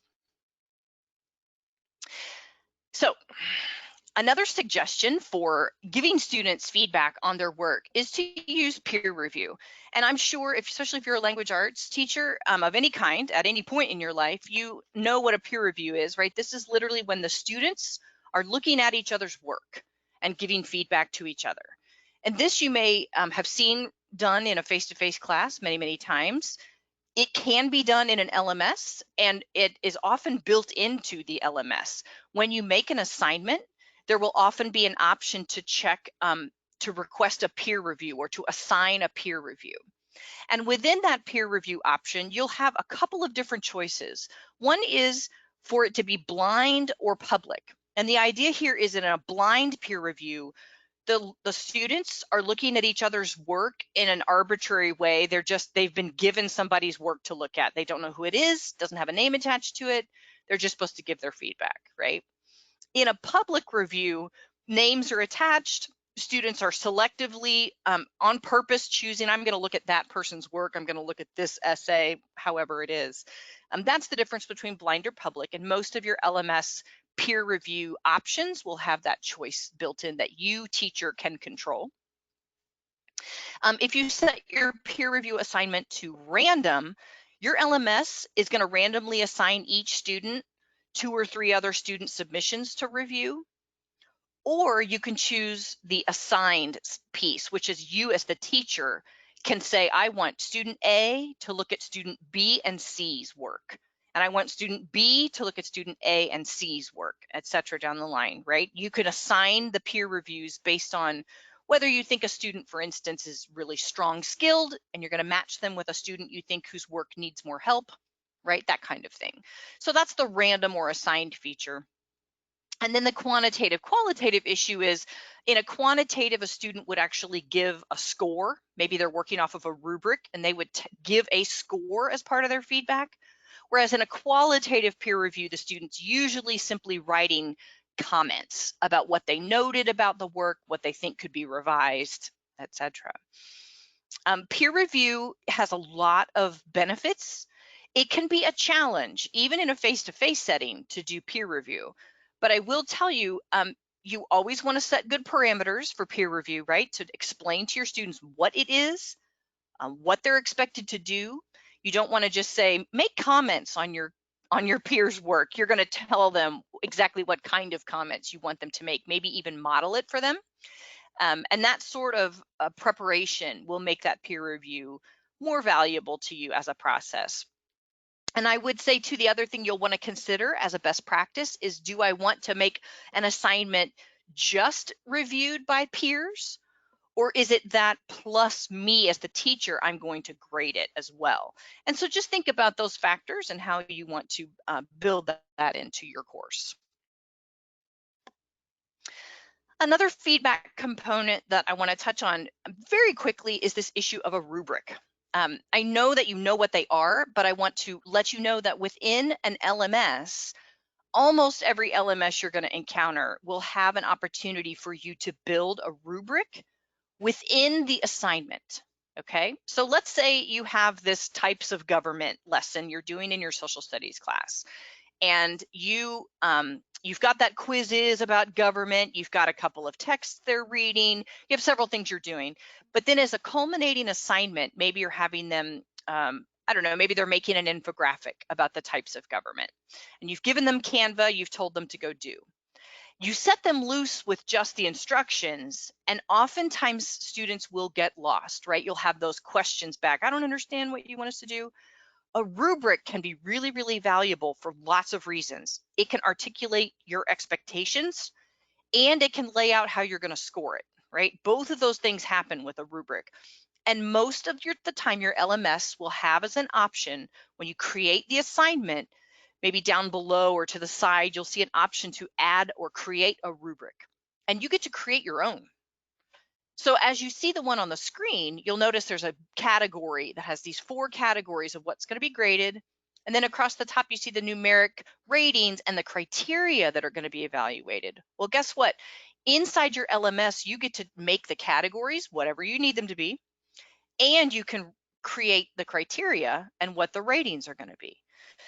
So another suggestion for giving students feedback on their work is to use peer review. And I'm sure, especially if you're a language arts teacher of any kind, at any point in your life, you know what a peer review is, right? This is literally when the students are looking at each other's work and giving feedback to each other. And this you may have seen done in a face-to-face class many, many times. It can be done in an LMS, and it is often built into the LMS. When you make an assignment, there will often be an option to check to request a peer review or to assign a peer review. And within that peer review option, you'll have a couple of different choices. One is for it to be blind or public. And the idea here is in a blind peer review, the students are looking at each other's work in an arbitrary way. They've been given somebody's work to look at. They don't know who it is, doesn't have a name attached to it. They're just supposed to give their feedback, right? In a public review, names are attached. Students are selectively on purpose choosing, I'm going to look at that person's work. I'm going to look at this essay, however it is. That's the difference between blind or public. And most of your LMS peer review options will have that choice built in that you, teacher, can control. If you set your peer review assignment to random, your LMS is going to randomly assign each student 2 or 3 other student submissions to review. Or you can choose the assigned piece, which is you as the teacher can say, I want student A to look at student B and C's work. And I want student B to look at student A and C's work, et cetera, down the line, right? You could assign the peer reviews based on whether you think a student, for instance, is really strong skilled and you're going to match them with a student you think whose work needs more help, right? That kind of thing. So that's the random or assigned feature. And then the qualitative issue is in a quantitative, a student would actually give a score. Maybe they're working off of a rubric and they would give a score as part of their feedback. Whereas in a qualitative peer review, the student's usually simply writing comments about what they noted about the work, what they think could be revised, etc. Peer review has a lot of benefits. It can be a challenge, even in a face-to-face setting, to do peer review. But I will tell you, you always want to set good parameters for peer review, right? To explain to your students what it is, what they're expected to do. You don't want to just say, make comments on your peers' work. You're going to tell them exactly what kind of comments you want them to make, maybe even model it for them. And that sort of preparation will make that peer review more valuable to you as a process. And I would say too, the other thing you'll want to consider as a best practice is, do I want to make an assignment just reviewed by peers? Or is it that plus me as the teacher, I'm going to grade it as well? And so just think about those factors and how you want to build that into your course. Another feedback component that I want to touch on very quickly is this issue of a rubric. I know that you know what they are, but I want to let you know that within an LMS, almost every LMS you're going to encounter will have an opportunity for you to build a rubric within the assignment. Okay, so let's say you have this types of government lesson you're doing in your social studies class, and you've got that quizzes about government, you've got a couple of texts they're reading, you have several things you're doing, but then as a culminating assignment, maybe you're having them, I don't know, maybe they're making an infographic about the types of government, and you've given them Canva, you've told them to go do. You set them loose with just the instructions, and oftentimes students will get lost, right? You'll have those questions back. I don't understand what you want us to do. A rubric can be really, really valuable for lots of reasons. It can articulate your expectations and it can lay out how you're going to score it, right? Both of those things happen with a rubric. And most of the time, your LMS will have as an option when you create the assignment, maybe down below or to the side, you'll see an option to add or create a rubric. And you get to create your own. So as you see the one on the screen, you'll notice there's a category that has these 4 categories of what's going to be graded. And then across the top, you see the numeric ratings and the criteria that are going to be evaluated. Well, guess what? Inside your LMS, you get to make the categories, whatever you need them to be, and you can create the criteria and what the ratings are going to be.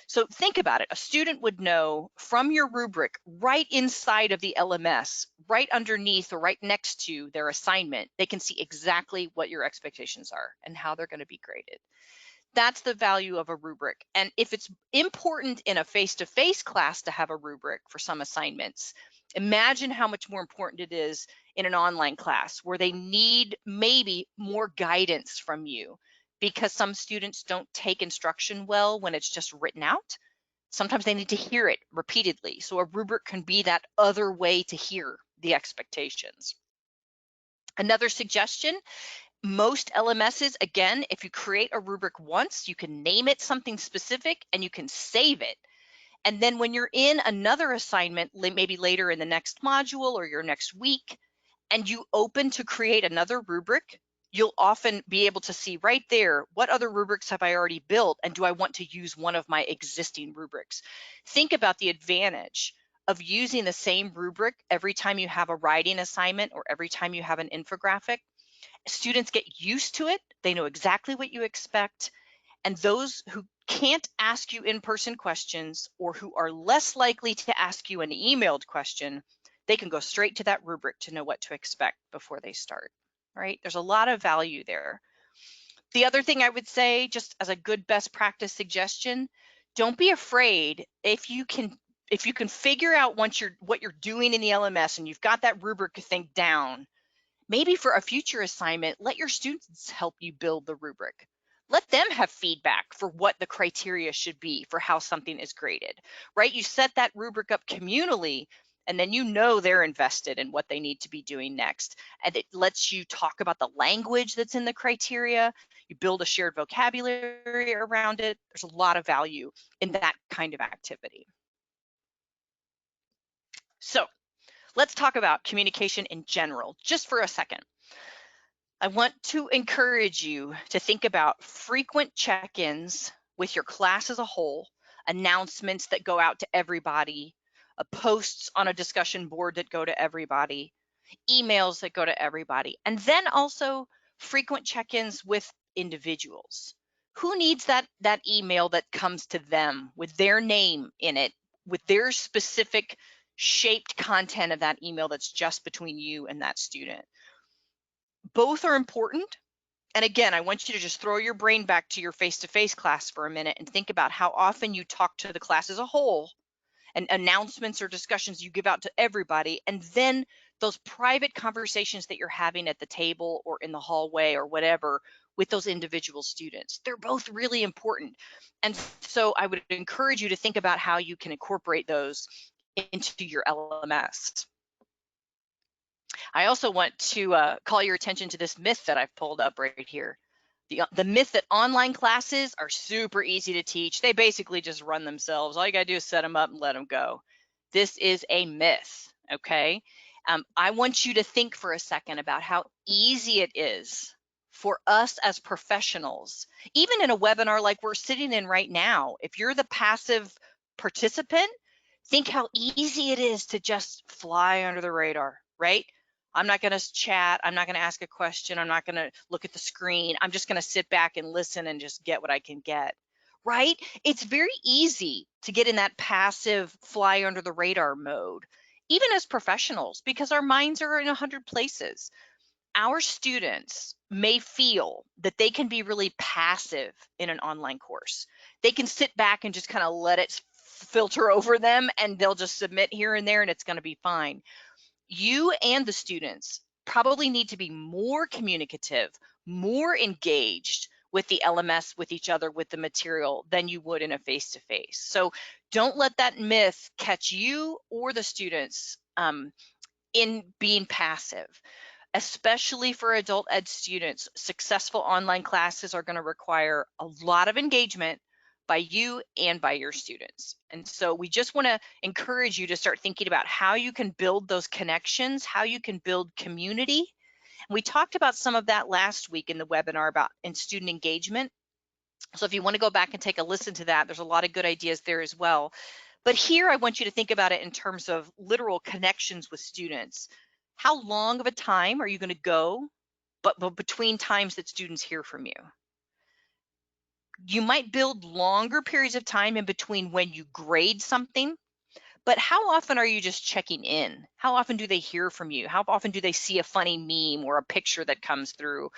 So think about it. A student would know from your rubric right inside of the LMS, right underneath or right next to their assignment, they can see exactly what your expectations are and how they're going to be graded. That's the value of a rubric. And if it's important in a face-to-face class to have a rubric for some assignments, imagine how much more important it is in an online class where they need maybe more guidance from you, because some students don't take instruction well when it's just written out. Sometimes they need to hear it repeatedly. So a rubric can be that other way to hear the expectations. Another suggestion, most LMSs, again, if you create a rubric once, you can name it something specific and you can save it. And then when you're in another assignment, maybe later in the next module or your next week, and you open to create another rubric, you'll often be able to see right there, what other rubrics have I already built, and do I want to use one of my existing rubrics? Think about the advantage of using the same rubric every time you have a writing assignment or every time you have an infographic. Students get used to it. They know exactly what you expect. And those who can't ask you in-person questions or who are less likely to ask you an emailed question, they can go straight to that rubric to know what to expect before they start, right? There's a lot of value there. The other thing I would say, just as a good best practice suggestion, don't be afraid if you can figure out what you're doing in the LMS and you've got that rubric thing down. Maybe for a future assignment, let your students help you build the rubric. Let them have feedback for what the criteria should be for how something is graded, right? You set that rubric up communally, and then you know they're invested in what they need to be doing next. And it lets you talk about the language that's in the criteria. You build a shared vocabulary around it. There's a lot of value in that kind of activity. So let's talk about communication in general, just for a second. I want to encourage you to think about frequent check-ins with your class as a whole, announcements that go out to everybody, posts on a discussion board that go to everybody, emails that go to everybody, and then also frequent check-ins with individuals. Who needs that email that comes to them with their name in it, with their specific shaped content of that email that's just between you and that student? Both are important. And again, I want you to just throw your brain back to your face-to-face class for a minute and think about how often you talk to the class as a whole and announcements or discussions you give out to everybody, and then those private conversations that you're having at the table or in the hallway or whatever with those individual students. They're both really important. And so I would encourage you to think about how you can incorporate those into your LMS. I also want to call your attention to this myth that I've pulled up right here. The myth that online classes are super easy to teach. They basically just run themselves. All you gotta do is set them up and let them go. This is a myth, okay? I want you to think for a second about how easy it is for us as professionals, even in a webinar like we're sitting in right now. If you're the passive participant, think how easy it is to just fly under the radar, right? I'm not going to chat. I'm not going to ask a question. I'm not going to look at the screen. I'm just going to sit back and listen and just get what I can get, right? It's very easy to get in that passive fly under the radar mode, even as professionals, because our minds are in 100 places. Our students may feel that they can be really passive in an online course. They can sit back and just kind of let it filter over them, and they'll just submit here and there and it's going to be fine. You and the students probably need to be more communicative, more engaged with the LMS, with each other, with the material than you would in a face-to-face. So don't let that myth catch you or the students in being passive. Especially for adult ed students, successful online classes are going to require a lot of engagement by you and by your students. And so we just want to encourage you to start thinking about how you can build those connections, how you can build community. We talked about some of that last week in the webinar about in student engagement. So if you want to go back and take a listen to that, there's a lot of good ideas there as well. But here I want you to think about it in terms of literal connections with students. How long of a time are you going to go but between times that students hear from you? You might build longer periods of time in between when you grade something, but how often are you just checking in? How often do they hear from you? How often do they see a funny meme or a picture that comes through?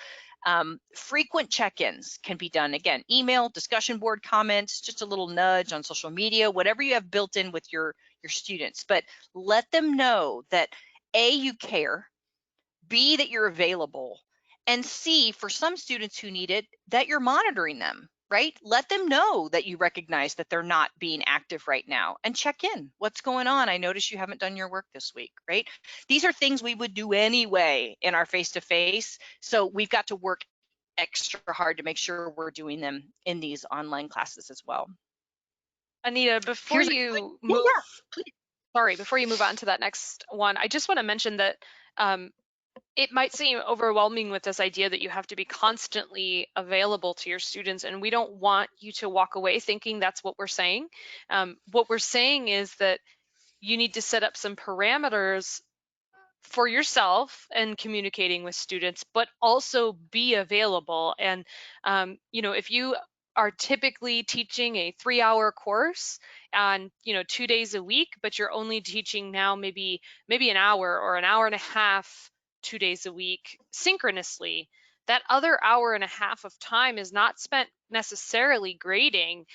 Frequent check-ins can be done. Again, email, discussion board comments, just a little nudge on social media, whatever you have built in with your students. But let them know that A, you care, B, that you're available, and C, for some students who need it, that you're monitoring them, right? Let them know that you recognize that they're not being active right now and check in. What's going on? I notice you haven't done your work this week, right? These are things we would do anyway in our face-to-face. So we've got to work extra hard to make sure we're doing them in these online classes as well. Anita, before Here's a you yeah, move, yeah, please. sorry, before you move on to that next one, I just want to mention that um, it might seem overwhelming with this idea that you have to be constantly available to your students, and we don't want you to walk away thinking that's what we're saying. What we're saying is that you need to set up some parameters for yourself and communicating with students, but also be available. And, if you are typically teaching a 3-hour course and 2 days a week, but you're only teaching now maybe an hour or an hour and a half 2 days a week synchronously, that other hour and a half of time is not spent necessarily grading.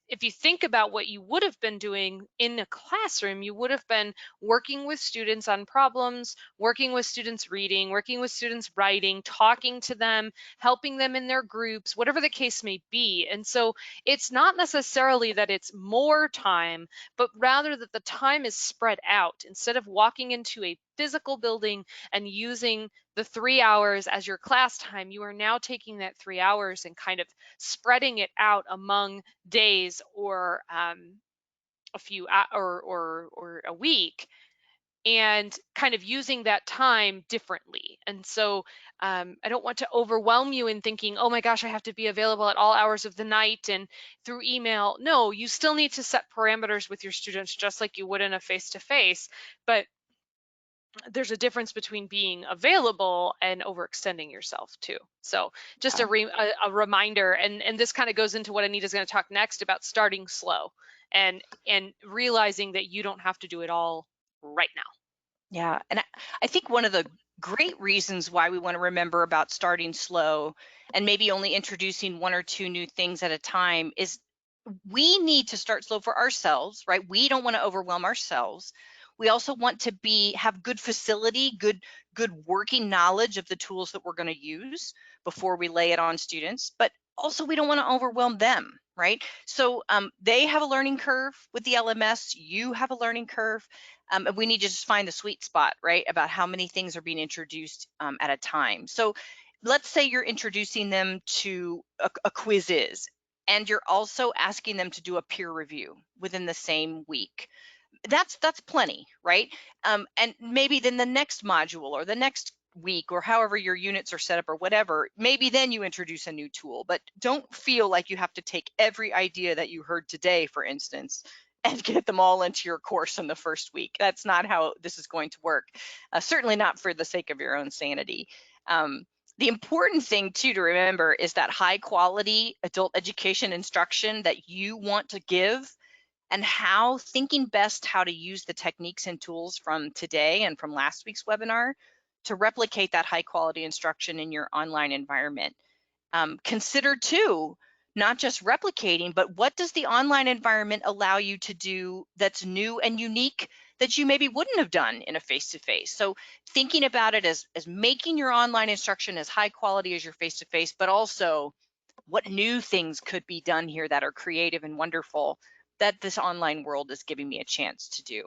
If you think about what you would have been doing in a classroom, you would have been working with students on problems, working with students reading, working with students writing, talking to them, helping them in their groups, whatever the case may be. And so it's not necessarily that it's more time, but rather that the time is spread out. Instead of walking into a physical building and using the 3 hours as your class time, you are now taking that 3 hours and kind of spreading it out among days or a few or a week, and kind of using that time differently. And so I don't want to overwhelm you in thinking, oh my gosh, I have to be available at all hours of the night and through email. No, you still need to set parameters with your students just like you would in a face-to-face, but there's a difference between being available and overextending yourself too. So just a reminder, and this kind of goes into what Anita's going to talk next about starting slow and realizing that you don't have to do it all right now. Yeah, and I think one of the great reasons why we want to remember about starting slow and maybe only introducing one or two new things at a time is we need to start slow for ourselves, right? We don't want to overwhelm ourselves. We also want to have good facility, good working knowledge of the tools that we're going to use before we lay it on students, but also we don't want to overwhelm them, right? So they have a learning curve with the LMS, you have a learning curve. And we need to just find the sweet spot, right, about how many things are being introduced at a time. So let's say you're introducing them to a quiz, and you're also asking them to do a peer review within the same week. That's plenty, right? And maybe then the next module or the next week or however your units are set up or whatever, maybe then you introduce a new tool. But don't feel like you have to take every idea that you heard today, for instance, and get them all into your course in the first week. That's not how this is going to work. Certainly not for the sake of your own sanity. The important thing too to remember is that high quality adult education instruction that you want to give, and how thinking best how to use the techniques and tools from today and from last week's webinar to replicate that high quality instruction in your online environment. Consider too, not just replicating, but what does the online environment allow you to do that's new and unique that you maybe wouldn't have done in a face-to-face? So thinking about it as making your online instruction as high quality as your face-to-face, but also what new things could be done here that are creative and wonderful that this online world is giving me a chance to do.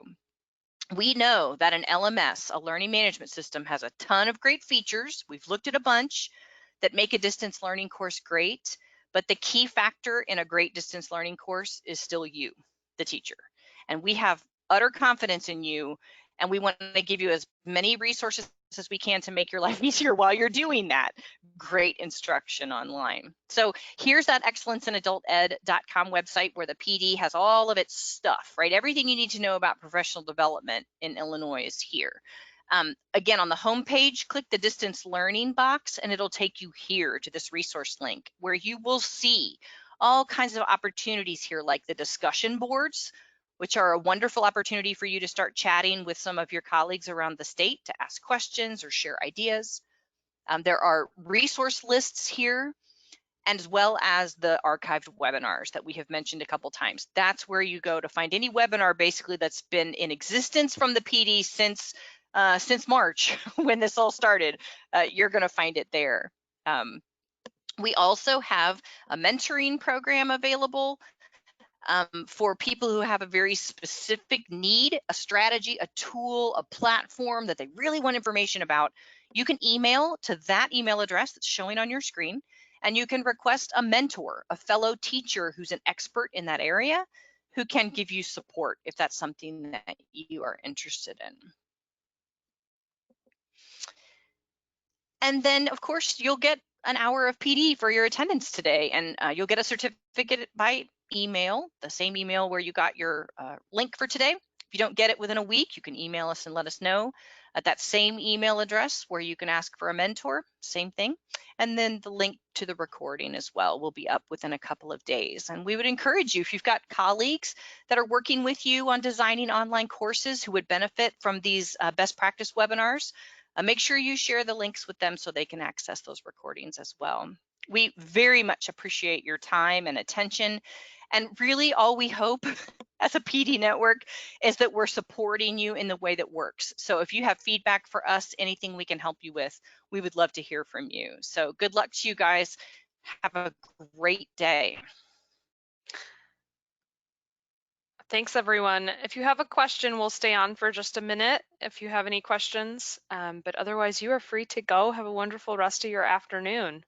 We know that an LMS, a learning management system, has a ton of great features. We've looked at a bunch that make a distance learning course great, but the key factor in a great distance learning course is still you, the teacher. And we have utter confidence in you, and we want to give you as many resources as we can to make your life easier while you're doing that great instruction online. So here's that excellenceinadulted.com website where the PD has all of its stuff, right? Everything you need to know about professional development in Illinois is here. Again, on the home page, click the distance learning box and it'll take you here to this resource link where you will see all kinds of opportunities here, like the discussion boards, which are a wonderful opportunity for you to start chatting with some of your colleagues around the state to ask questions or share ideas. There are resource lists here, and as well as the archived webinars that we have mentioned a couple times. That's where you go to find any webinar basically that's been in existence from the PD since March when this all started. You're going to find it there. We also have a mentoring program available for people who have a very specific need, a strategy, a tool, a platform that they really want information about. You can email to that email address that's showing on your screen, and you can request a mentor, a fellow teacher who's an expert in that area, who can give you support if that's something that you are interested in. And then, of course, you'll get an hour of PD for your attendance today, and you'll get a certificate by email, the same email where you got your link for today. If you don't get it within a week, you can email us and let us know at that same email address where you can ask for a mentor, same thing. And then the link to the recording as well will be up within a couple of days. And we would encourage you, if you've got colleagues that are working with you on designing online courses who would benefit from these best practice webinars, make sure you share the links with them so they can access those recordings as well. We very much appreciate your time and attention. And really all we hope as a PD network is that we're supporting you in the way that works. So if you have feedback for us, anything we can help you with, we would love to hear from you. So good luck to you guys. Have a great day. Thanks, everyone. If you have a question, we'll stay on for just a minute if you have any questions, but otherwise you are free to go. Have a wonderful rest of your afternoon.